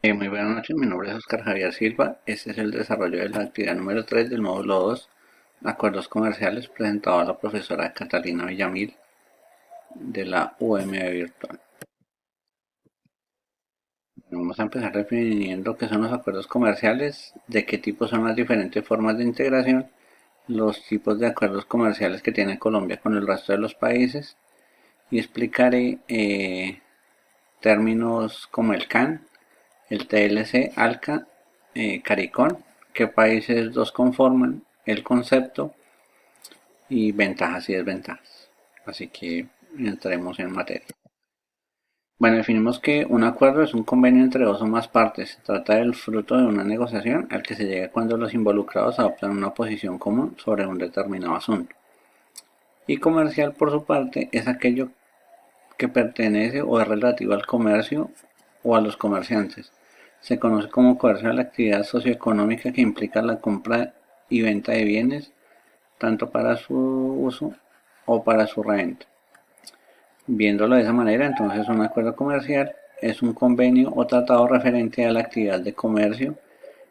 Muy buenas noches, mi nombre es Oscar Javier Silva. Este es el desarrollo de la actividad número 3 del módulo 2, Acuerdos Comerciales, presentado a la profesora Catalina Villamil de la UMB Virtual. Vamos a empezar definiendo qué son los acuerdos comerciales, de qué tipo son las diferentes formas de integración, los tipos de acuerdos comerciales que tiene Colombia con el resto de los países y explicaré términos como el CAN, el TLC, ALCA, CARICOM, qué países los conforman, el concepto y ventajas y desventajas. Así que entremos en materia. Bueno, definimos que un acuerdo es un convenio entre dos o más partes. Se trata del fruto de una negociación al que se llega cuando los involucrados adoptan una posición común sobre un determinado asunto. Y comercial, por su parte, es aquello que pertenece o es relativo al comercio o a los comerciantes. Se conoce como comercio a la actividad socioeconómica que implica la compra y venta de bienes, tanto para su uso o para su reventa. Viéndolo de esa manera, entonces un acuerdo comercial es un convenio o tratado referente a la actividad de comercio.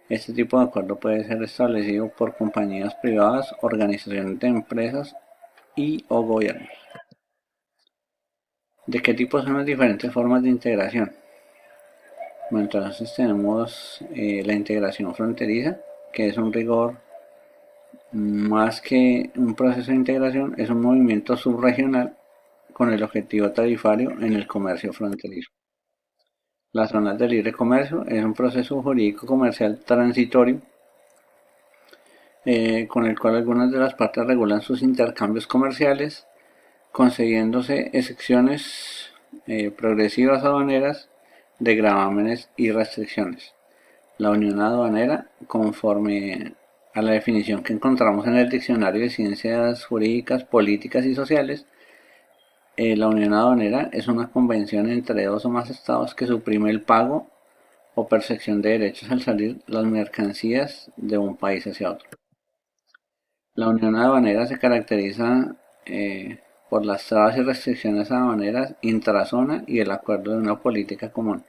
Este tipo de acuerdo puede ser establecido por compañías privadas, organizaciones de empresas y o gobiernos. ¿De qué tipo son las diferentes formas de integración? Bueno, entonces tenemos la integración fronteriza, que es un rigor más que un proceso de integración, es un movimiento subregional con el objetivo tarifario en el comercio fronterizo. Las zonas de libre comercio es un proceso jurídico comercial transitorio con el cual algunas de las partes regulan sus intercambios comerciales, concediéndose excepciones progresivas aduaneras de gravámenes y restricciones. La unión aduanera, conforme a la definición que encontramos en el Diccionario de Ciencias Jurídicas, Políticas y Sociales, la unión aduanera es una convención entre dos o más estados que suprime el pago o percepción de derechos al salir las mercancías de un país hacia otro. La unión aduanera se caracteriza por las trabas y restricciones aduaneras intrazona y el acuerdo de una política común,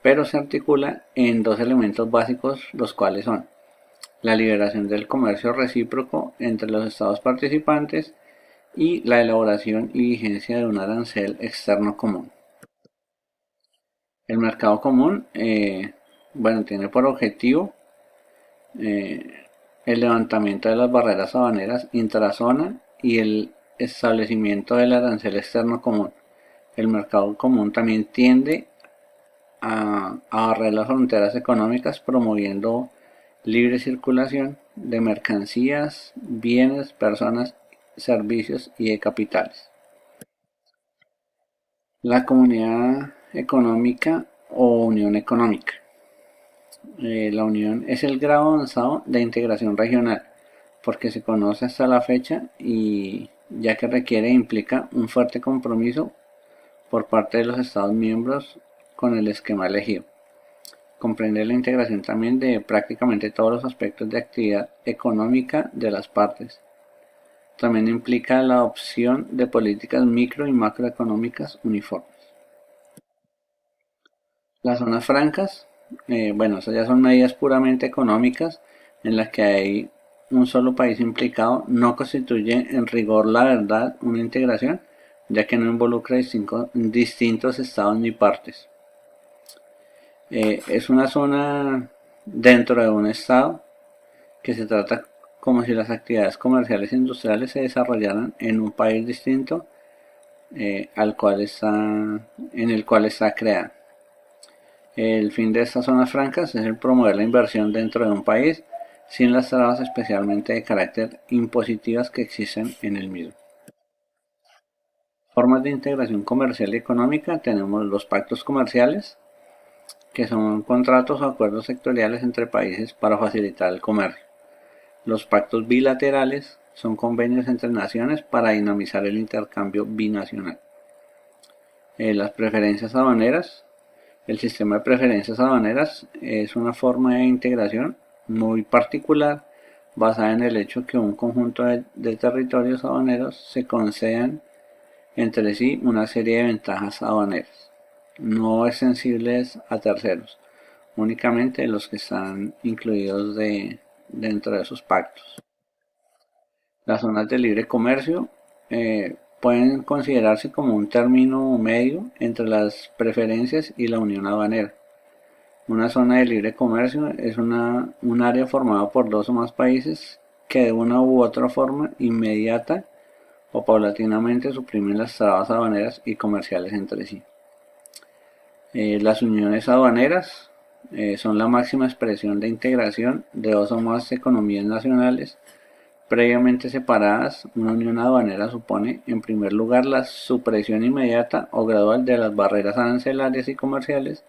pero se articula en dos elementos básicos, los cuales son la liberación del comercio recíproco entre los estados participantes y la elaboración y vigencia de un arancel externo común. El mercado común, bueno, tiene por objetivo el levantamiento de las barreras aduaneras intrazona y el establecimiento del arancel externo común. El mercado común también tiende a barrer las fronteras económicas promoviendo libre circulación de mercancías, bienes, personas, servicios y de capitales. La comunidad económica o unión económica. La unión es el grado avanzado de integración regional porque se conoce hasta la fecha y ya que requiere e implica un fuerte compromiso por parte de los Estados miembros con el esquema elegido. Comprende la integración también de prácticamente todos los aspectos de actividad económica de las partes. También implica la adopción de políticas micro y macroeconómicas uniformes. Las zonas francas, bueno, esas ya son medidas puramente económicas en las que hay un solo país implicado, no constituye en rigor la verdad una integración, ya que no involucra distintos estados ni partes. Es una zona dentro de un estado que se trata como si las actividades comerciales e industriales se desarrollaran en un país distinto en el cual está creada. El fin de estas zonas francas es el promover la inversión dentro de un país sin las trabas especialmente de carácter impositivas que existen en el mismo. Formas de integración comercial y económica tenemos los pactos comerciales, que son contratos o acuerdos sectoriales entre países para facilitar el comercio. Los pactos bilaterales son convenios entre naciones para dinamizar el intercambio binacional. Las preferencias aduaneras. El sistema de preferencias aduaneras es una forma de integración muy particular basada en el hecho que un conjunto de territorios aduaneros se concedan entre sí una serie de ventajas aduaneras no extensibles a terceros. únicamente los que están incluidos dentro de esos pactos. Las zonas de libre comercio pueden considerarse como un término medio entre las preferencias y la unión aduanera. Una zona de libre comercio es un área formada por dos o más países que de una u otra forma inmediata o paulatinamente suprimen las trabas aduaneras y comerciales entre sí. Las uniones aduaneras son la máxima expresión de integración de dos o más economías nacionales previamente separadas. Una unión aduanera supone, en primer lugar, la supresión inmediata o gradual de las barreras arancelarias y comerciales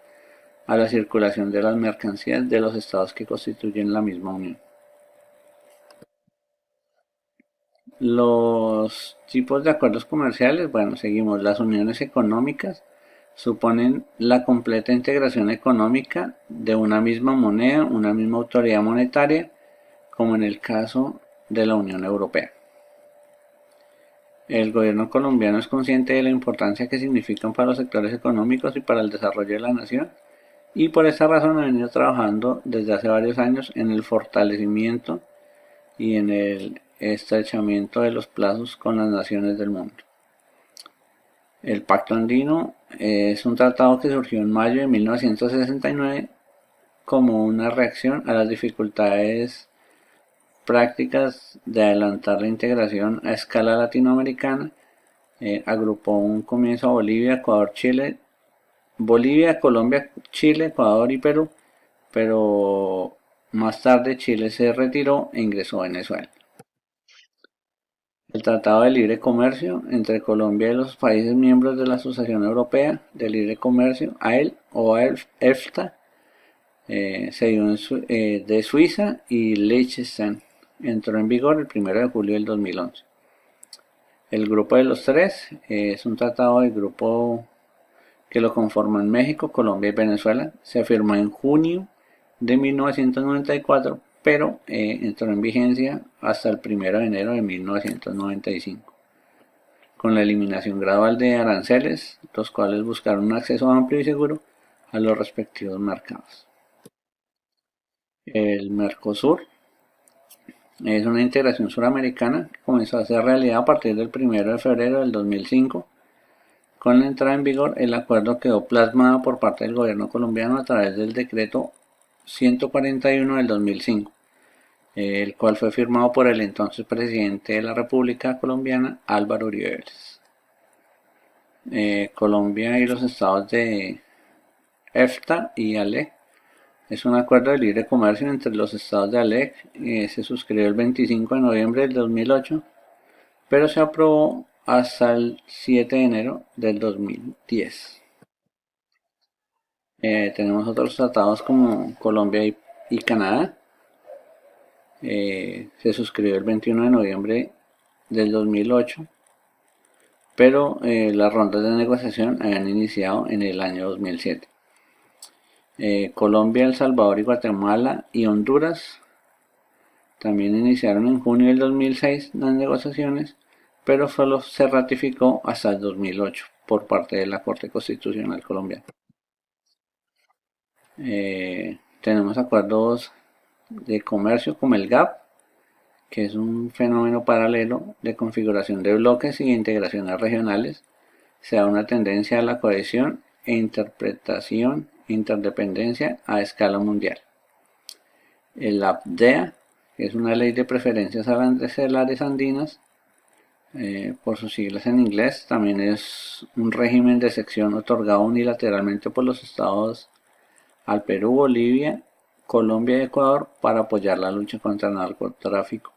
a la circulación de las mercancías de los estados que constituyen la misma unión. Los tipos de acuerdos comerciales, bueno, seguimos. Las uniones económicas suponen la completa integración económica de una misma moneda, una misma autoridad monetaria, como en el caso de la Unión Europea. El gobierno colombiano es consciente de la importancia que significan para los sectores económicos y para el desarrollo de la nación, y por esta razón ha venido trabajando desde hace varios años en el fortalecimiento y en el estrechamiento de los plazos con las naciones del mundo. El Pacto Andino es un tratado que surgió en mayo de 1969 como una reacción a las dificultades prácticas de adelantar la integración a escala latinoamericana. Agrupó un comienzo a Bolivia, Colombia, Chile, Ecuador y Perú, pero más tarde Chile se retiró e ingresó Venezuela. El Tratado de Libre Comercio entre Colombia y los países miembros de la Asociación Europea de Libre Comercio, AEL o EFTA, se dio de Suiza y Liechtenstein. Entró en vigor el 1 de julio del 2011. El Grupo de los Tres es un tratado de grupo que lo conforman México, Colombia y Venezuela. Se firmó en junio de 1994, pero entró en vigencia hasta el 1 de enero de 1995, con la eliminación gradual de aranceles, los cuales buscaron un acceso amplio y seguro a los respectivos mercados. El Mercosur es una integración suramericana que comenzó a ser realidad a partir del 1 de febrero del 2005. Con la entrada en vigor, el acuerdo quedó plasmado por parte del gobierno colombiano a través del decreto 141 del 2005, el cual fue firmado por el entonces presidente de la República Colombiana, Álvaro Uribe Vélez. Colombia y los estados de EFTA y ALEC. Es un acuerdo de libre comercio entre los estados de ALEC. Se suscribió el 25 de noviembre del 2008, pero se aprobó hasta el 7 de enero del 2010. Tenemos otros tratados como Colombia y Canadá. Se suscribió el 21 de noviembre del 2008, pero las rondas de negociación habían iniciado en el año 2007. Colombia, El Salvador y Guatemala y Honduras también iniciaron en junio del 2006 las negociaciones, pero solo se ratificó hasta el 2008 por parte de la Corte Constitucional colombiana. Tenemos acuerdos de comercio como el GAP, que es un fenómeno paralelo de configuración de bloques y de integraciones regionales. Se da una tendencia a la cohesión e interpretación e interdependencia a escala mundial. El APDEA, que es una ley de preferencias arancelarias andinas, por sus siglas en inglés, también es un régimen de excepción otorgado unilateralmente por los estados al Perú, Bolivia, Colombia y Ecuador para apoyar la lucha contra el narcotráfico.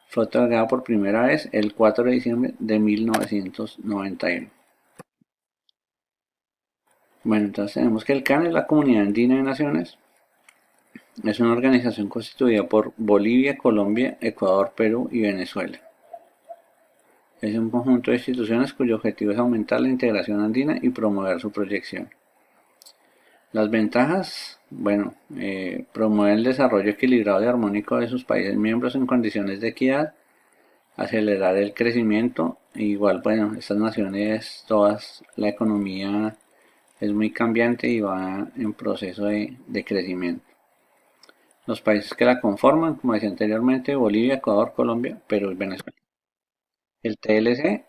Fue otorgado por primera vez el 4 de diciembre de 1991. Bueno, entonces tenemos que el CAN es la Comunidad Andina de Naciones. Es una organización constituida por Bolivia, Colombia, Ecuador, Perú y Venezuela. Es un conjunto de instituciones cuyo objetivo es aumentar la integración andina y promover su proyección. Las ventajas, bueno, promueve el desarrollo equilibrado y armónico de sus países miembros en condiciones de equidad, acelerar el crecimiento, igual, bueno, estas naciones, todas, la economía Es muy cambiante y va en proceso de crecimiento. Los países que la conforman, como decía anteriormente, Bolivia, Ecuador, Colombia, Perú y Venezuela. El TLC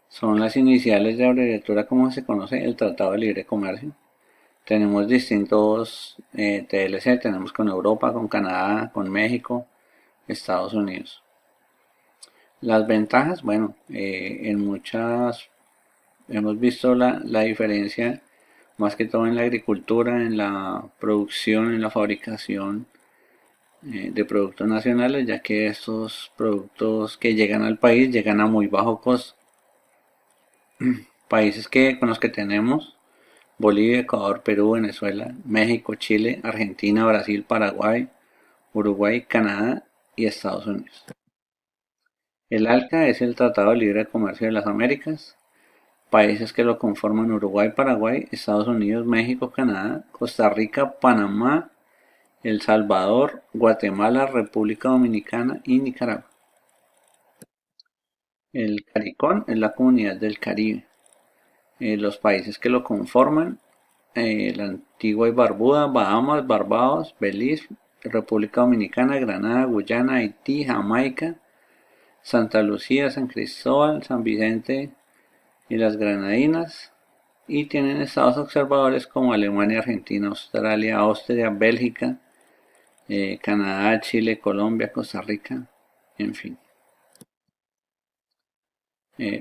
son las iniciales de abreviatura como se conoce el Tratado de Libre Comercio. Tenemos distintos TLC, tenemos con Europa, con Canadá, con México, Estados Unidos. Las ventajas, bueno, en muchas hemos visto la diferencia más que todo en la agricultura, en la producción, en la fabricación de productos nacionales, ya que estos productos que llegan al país llegan a muy bajo costo. Países que con los que tenemos Bolivia, Ecuador, Perú, Venezuela, México, Chile, Argentina, Brasil, Paraguay, Uruguay, Canadá y Estados Unidos. El ALCA es el Tratado de Libre Comercio de las Américas. Países que lo conforman: Uruguay, Paraguay, Estados Unidos, México, Canadá, Costa Rica, Panamá, El Salvador, Guatemala, República Dominicana y Nicaragua. El CARICOM es la Comunidad del Caribe. Los países que lo conforman: la Antigua y Barbuda, Bahamas, Barbados, Belice, República Dominicana, Granada, Guyana, Haití, Jamaica, Santa Lucía, San Cristóbal, San Vicente y las Granadinas. Y tienen estados observadores como Alemania, Argentina, Australia, Austria, Bélgica, Canadá, Chile, Colombia, Costa Rica, en fin.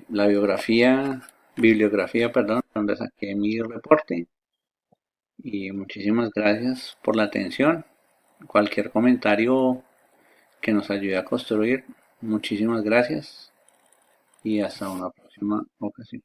La bibliografía, perdón, donde saqué mi reporte. Y muchísimas gracias por la atención. Cualquier comentario que nos ayude a construir, muchísimas gracias y hasta una próxima ocasión.